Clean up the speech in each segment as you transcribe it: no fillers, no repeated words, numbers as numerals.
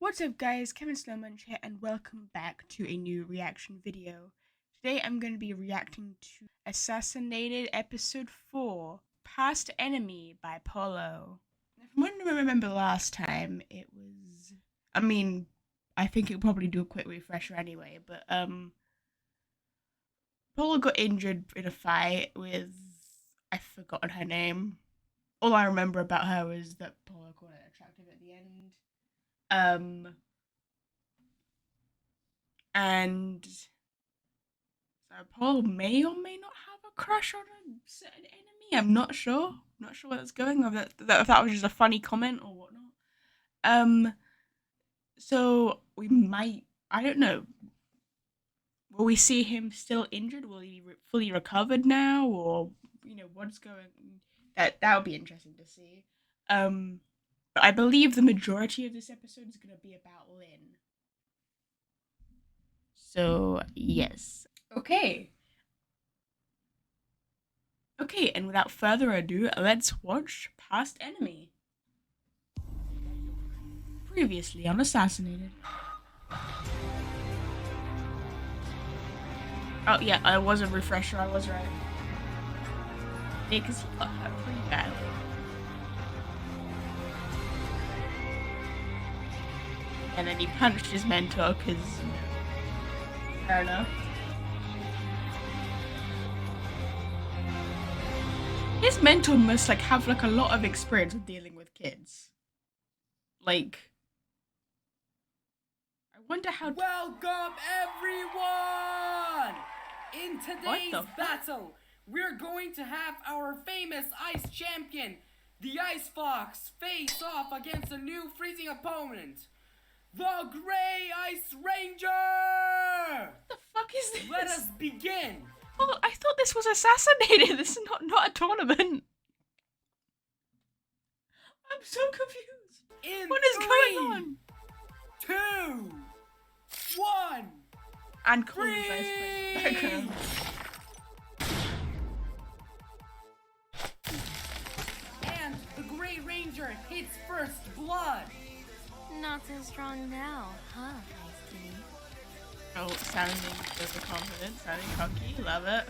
What's up guys, Kevin Slowmunch here and welcome back to a new reaction video. Today I'm going to be reacting to Assassinated episode 4, Past Enemy by Paulo. From what I remember last time, it was... I think it'll probably do a quick refresher anyway, but Paulo got injured in a fight with... I've forgotten her name. All I remember about her was that Paulo called her attractive at the end. And so Paul may or may not have a crush on a certain enemy. I'm not sure. Not sure where that's going. If that was just a funny comment or whatnot. So we might. I don't know. Will we see him still injured? Will he be fully recovered now, or what's going? That would be interesting to see. But I believe the majority of this episode is going to be about Lynn. So, yes. Okay, and without further ado, let's watch Past Enemy. Previously on Assassinated. Oh, yeah, I was a refresher, I was right. Yeah, because he got hurt pretty badly. And then he punched his mentor, because, fair enough. His mentor must, have, a lot of experience with dealing with kids. I wonder how... Welcome, everyone! In today's battle, we're going to have our famous ice champion, the Ice Fox, face off against a new freezing opponent, the Grey Ice Ranger! What the fuck is this? Let us begin! Oh, I thought this was Assassinated. This is not a tournament. I'm so confused. What is going on? 2, 1, and Colin's background. And the Grey Ranger hits first blood. Not so strong now, huh, Ice Kitty? Oh, sounding overconfident, sounding cocky, love it.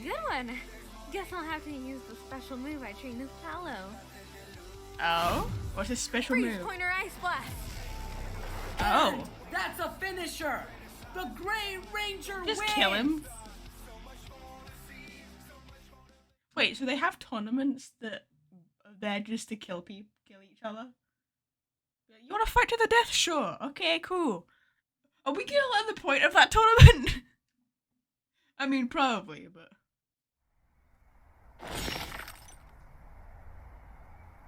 Good one! Guess I'll have to use the special move I trained with Paulo. Oh? What's his special Freeze move? Pointer Ice Blast! Oh. And that's a finisher! The Grey Ranger Just wins! kill him. Wait, so they have tournaments that are there just to kill each other? You want to fight to the death? Sure. Okay, cool. Are we gonna learn the point of that tournament? I mean, probably, but...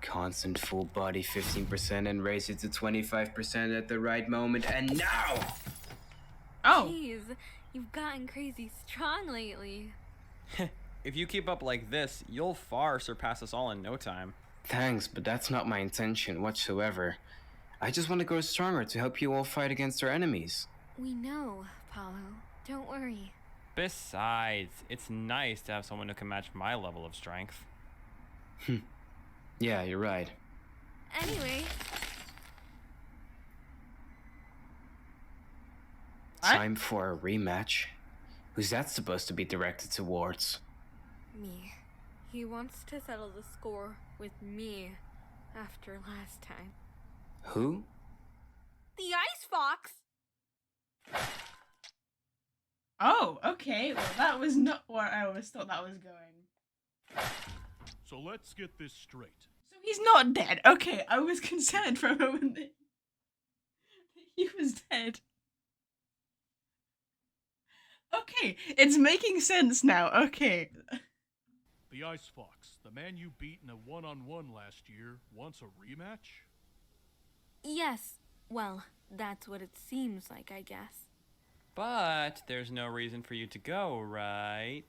Constant full body 15% and raise it to 25% at the right moment, and now! Oh. Jeez, you've gotten crazy strong lately. If you keep up like this, you'll far surpass us all in no time. Thanks, but that's not my intention whatsoever. I just want to grow stronger to help you all fight against our enemies. We know, Paulo. Don't worry. Besides, it's nice to have someone who can match my level of strength. Yeah, you're right. Anyway... Time for a rematch? Who's that supposed to be directed towards? Me. He wants to settle the score with me after last time. Who? The Ice Fox! Oh, okay. Well, that was not where I always thought that was going. So let's get this straight. So he's not dead. Okay, I was concerned for a moment that he was dead. Okay, it's making sense now. Okay. The Ice Fox, the man you beat in a one-on-one last year, wants a rematch? Yes. Well, that's what it seems like, I guess. But there's no reason for you to go, right?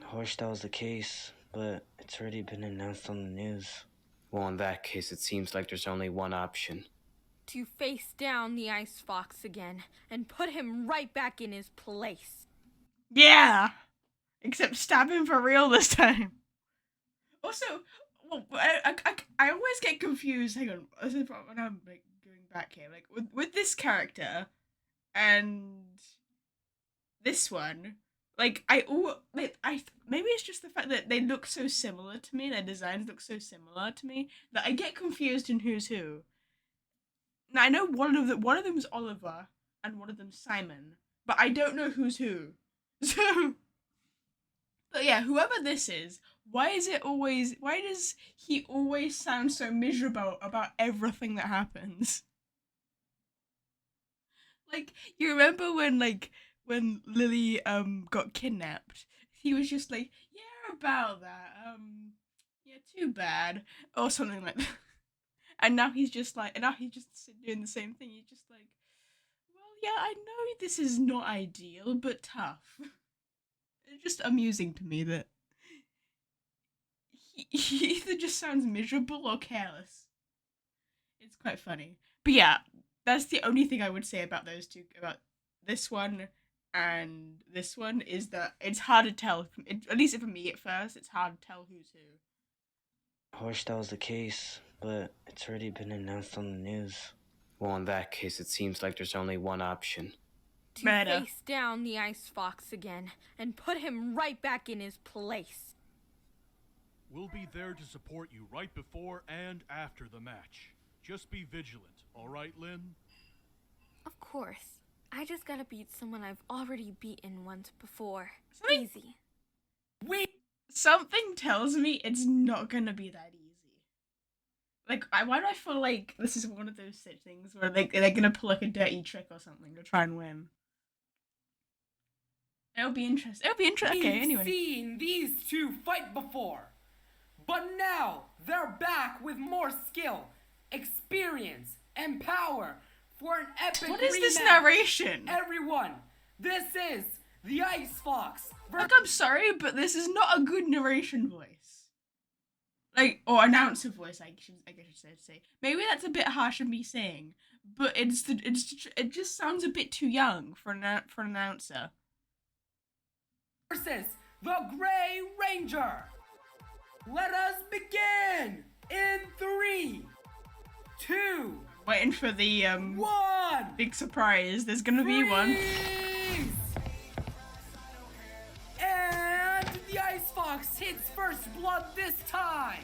I wish that was the case, but it's already been announced on the news. Well, in that case, it seems like there's only one option. To face down the Ice Fox again and put him right back in his place. Yeah! Except stab him for real this time. Also, well, I always get confused. Hang on, this is when I'm like going back here, like with this character and this one. Like maybe it's just the fact that they look so similar to me. Their designs look so similar to me that I get confused in who's who. Now I know one of them's Oliver and one of them's Simon, but I don't know who's who. So, but yeah, whoever this is, why does he always sound so miserable about everything that happens? Like, you remember when Lily got kidnapped? He was just like, yeah, about that. Yeah, too bad, or something like that. And now he's just doing the same thing. He's just like, well, yeah, I know this is not ideal, but tough. It's just amusing to me that he either just sounds miserable or careless. It's quite funny. But yeah, that's the only thing I would say about those two, about this one and this one, is that it's hard to tell. At least for me at first, it's hard to tell who's who. I wish that was the case, but it's already been announced on the news. Well, in that case, it seems like there's only one option. To Murder. face down the Ice Fox again and put him right back in his place. We'll be there to support you right before and after the match. Just be vigilant, all right, Lynn? Of course. I just gotta beat someone I've already beaten once before. Something- Easy. Something tells me it's not gonna be that easy. Like, why do I feel like this is one of those such things where they're gonna pull like a dirty trick or something to try and win? It'll be interesting. Okay, anyway. We've seen these two fight before, but now they're back with more skill, experience, and power for an epic What is this rematch. narration? Everyone, this is the Ice Fox. Like, I'm sorry, but this is not a good narration voice. Like, or announcer voice, I guess I should say. Maybe that's a bit harsh of me saying, but it just sounds a bit too young for an announcer. Versus the Gray Ranger. Let us begin in 3, 2, Waiting for the 1. big surprise. There's gonna be one. Freeze! And the Ice Fox hits first blood this time.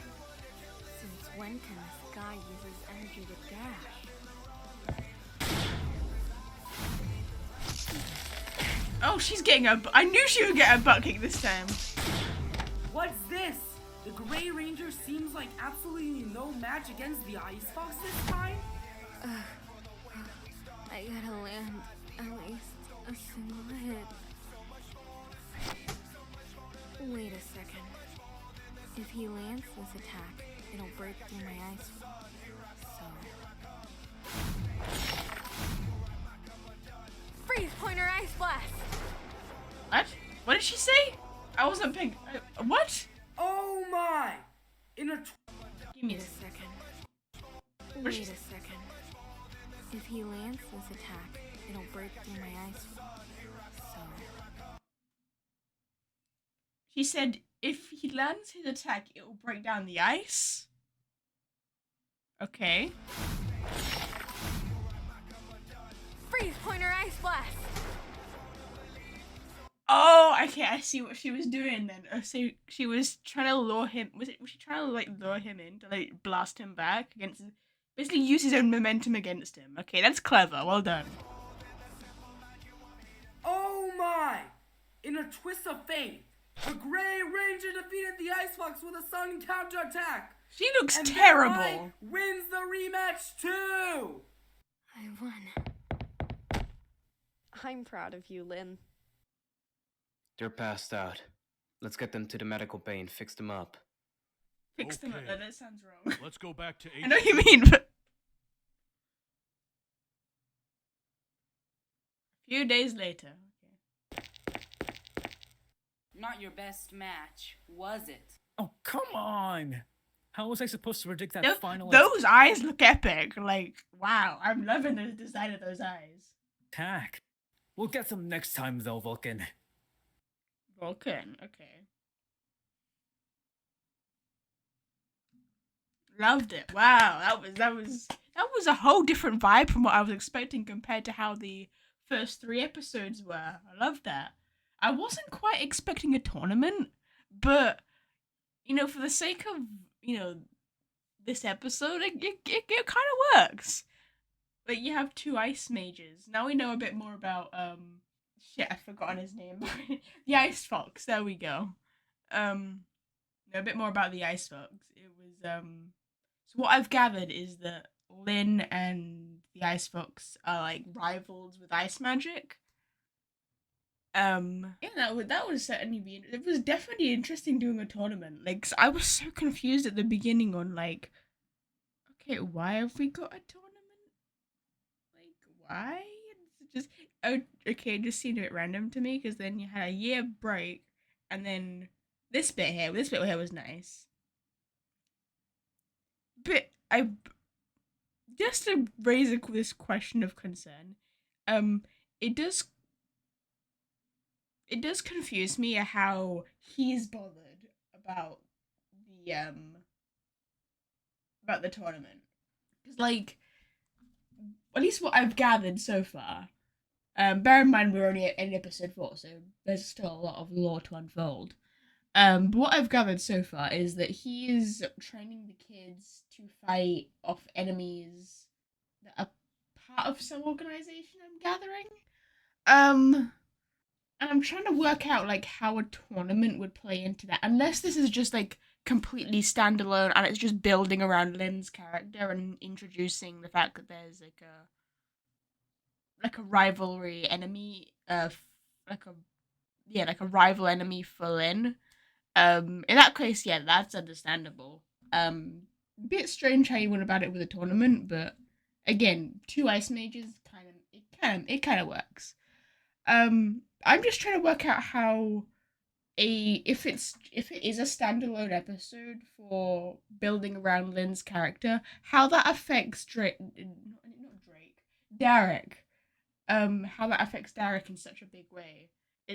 Since when can this guy use his energy to dash? Oh, she's getting I knew she would get a butt kick this time. What's this? The Gray Ranger seems like absolutely no match against the Ice Fox this time. I gotta land at least a single hit. Wait a second. If he lands this attack, it'll break through my ice. So... Freeze Pointer Ice Blast! What? What did she say? I wasn't paying. What? Oh my! In a Give me Wait a this. second. Wait a second. If he lands this attack, it'll break through my ice. So... She said if he lands his attack, it will break down the ice. Okay. Freeze Pointer Ice Blast! Oh, okay. I see what she was doing then. So she was trying to lure him. Was she trying to like lure him in to like blast him back against? Basically, use his own momentum against him. Okay, that's clever. Well done. Oh my! In a twist of fate, the Gray Ranger defeated the Ice Fox with a sudden counterattack. She looks And terrible. thereby wins the rematch too. I won. I'm proud of you, Lynn. They're passed out. Let's get them to the medical bay and fix them up. Fix them up. Okay. That sounds wrong. Let's go back to I know what you 8. mean, but a few days later. Okay. Not your best match, was it? Oh, come on! How was I supposed to predict that final Those eyes look epic. Like, wow, I'm loving the design of those eyes. attack? We'll get them next time, though, Vulcan. Vulcan, okay. Loved it. Wow, that was a whole different vibe from what I was expecting compared to how the first 3 episodes were. I love that. I wasn't quite expecting a tournament, but for the sake of this episode, it kind of works. Like you have 2 ice mages. Now we know a bit more about shit. I've forgotten his name. The Ice Fox. There we go. Know a bit more about the Ice Fox. It was So what I've gathered is that Lynn and the Ice Fox are like rivals with ice magic. Yeah, that would certainly be. It was definitely interesting doing a tournament. Like, 'cause I was so confused at the beginning on like, okay, why have we got a tournament? Like, why? It's just okay. It just seemed a bit random to me because then you had a year break, and then this bit here was nice. But I just to raise this question of concern, it does confuse me how he's bothered about the tournament because like at least what I've gathered so far. Bear in mind we're only in episode 4, so there's still a lot of lore to unfold. But what I've gathered so far is that he is training the kids to fight off enemies that are part of some organization, I'm gathering. And I'm trying to work out like how a tournament would play into that. Unless this is just like completely standalone and it's just building around Lynn's character and introducing the fact that there's like a rivalry enemy, like a rival enemy for Lynn. In that case, yeah, that's understandable. A bit strange how you went about it with a tournament, but again, 2 ice mages kind of works. I'm just trying to work out how if it is a standalone episode for building around Lynn's character, how that affects Derek. How that affects Derek in such a big way,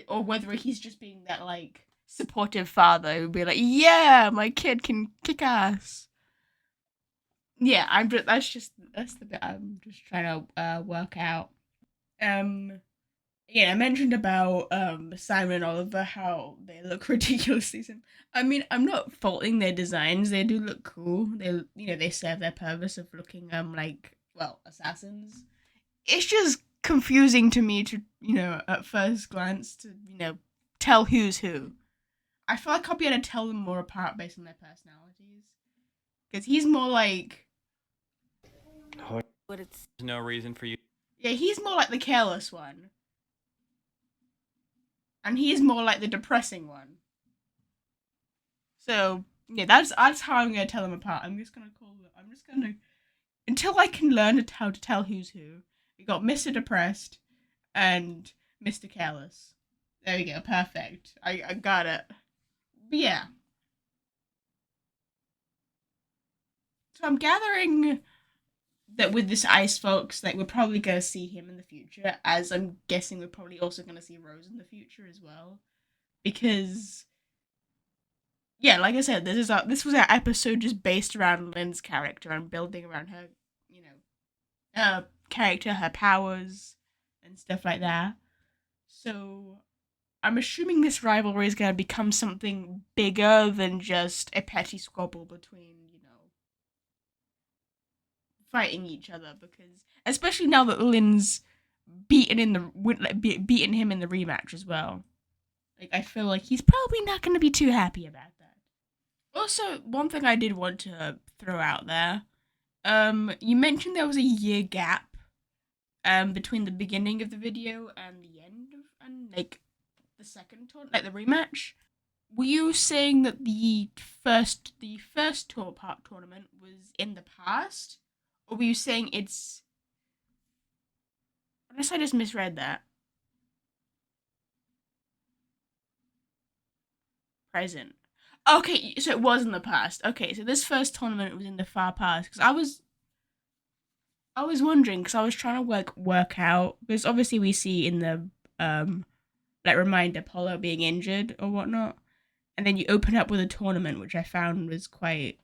or whether he's just being that like supportive father who'd be like, yeah, my kid can kick ass. Yeah, that's the bit I'm just trying to work out. Yeah, I mentioned about Simon and Oliver, how they look ridiculously simple. I mean, I'm not faulting their designs; they do look cool. They serve their purpose of looking like assassins. It's just confusing to me to at first glance to tell who's who. I feel like I'll be able to tell them more apart based on their personalities. Because he's more like But it's There's no reason for you. yeah, he's more like the careless one. And he's more like the depressing one. So yeah, that's how I'm gonna tell them apart. I'm just gonna until I can learn how to tell who's who. We got Mr. Depressed and Mr. Careless. There we go, perfect. I got it. But yeah. So I'm gathering that with this Ice Fox, like we're probably gonna see him in the future, as I'm guessing we're probably also gonna see Rose in the future as well. Because yeah, like I said, this was our episode just based around Lynn's character and building around her, character, her powers, and stuff like that. So I'm assuming this rivalry is going to become something bigger than just a petty squabble between, fighting each other. Because especially now that Lynn's beaten him in the rematch as well. Like I feel like he's probably not going to be too happy about that. Also, one thing I did want to throw out there, you mentioned there was a year gap, between the beginning of the video and the end and like the second tour, like the rematch. Were you saying that the first tournament was in the past, or were you saying it's? Unless I just misread that. Present. Okay, so it was in the past. Okay, so this first tournament was in the far past because I was wondering because I was trying to work out because obviously we see in the like reminder Paulo being injured or whatnot, and then you open up with a tournament which I found was quite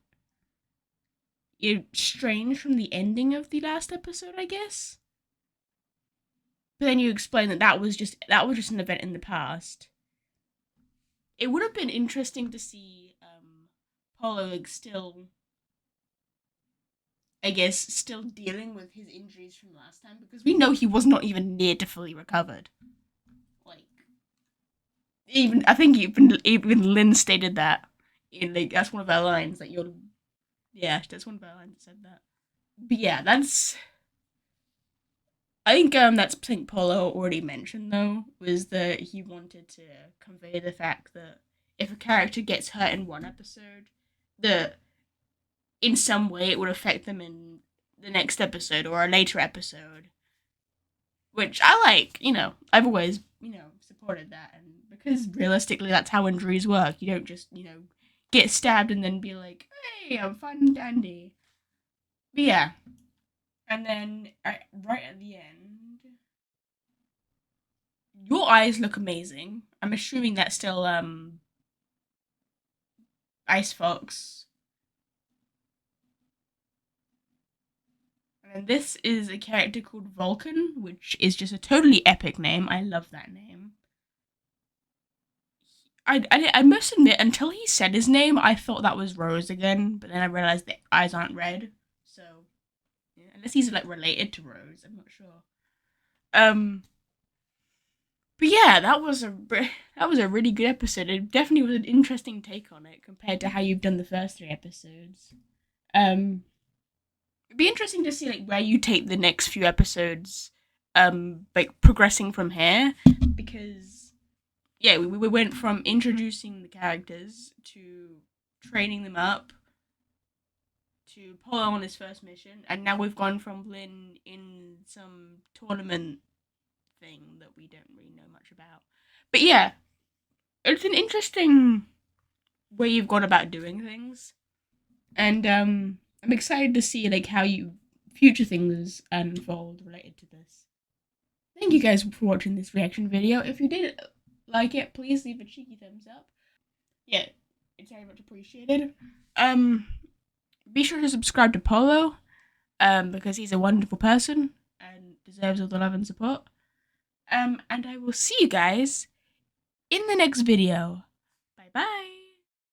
strange from the ending of the last episode, I guess. But then you explain that was just an event in the past. It would have been interesting to see Paulo like still, I guess, still dealing with his injuries from last time, because we know he was not even near to fully recovered. Like, even I think even Lynn stated that in like that's one of our lines that you're. Yeah, that's one of our lines that said that. But yeah, that's. I think that's something Paulo already mentioned though, was that he wanted to convey the fact that if a character gets hurt in one episode, that in some way it would affect them in the next episode or a later episode. Which I like, I've always, supported that, and because realistically that's how injuries work. You don't just, get stabbed and then be like, hey, I'm fine and dandy. But yeah. And then, right at the end, your eyes look amazing. I'm assuming that's still, Ice Fox. And this is a character called Vulcan, which is just a totally epic name. I love that name. I must admit, until he said his name, I thought that was Rose again, but then I realized the eyes aren't red. So, yeah, unless he's like related to Rose, I'm not sure. But yeah, that was a really good episode. It definitely was an interesting take on it compared to how you've done the first 3 episodes. It'd be interesting to see like where you take the next few episodes, like progressing from here, because yeah, we went from introducing the characters to training them up to Paulo on his first mission, and now we've gone from Lynn in some tournament thing that we don't really know much about. But yeah, it's an interesting way you've gone about doing things, and I'm excited to see like how you future things unfold related to this. Thank you guys for watching this reaction video. If you did like it, please leave a cheeky thumbs up. Yeah, it's very much appreciated. Be sure to subscribe to Paulo, because he's a wonderful person and deserves all the love and support. And I will see you guys in the next video. Bye bye.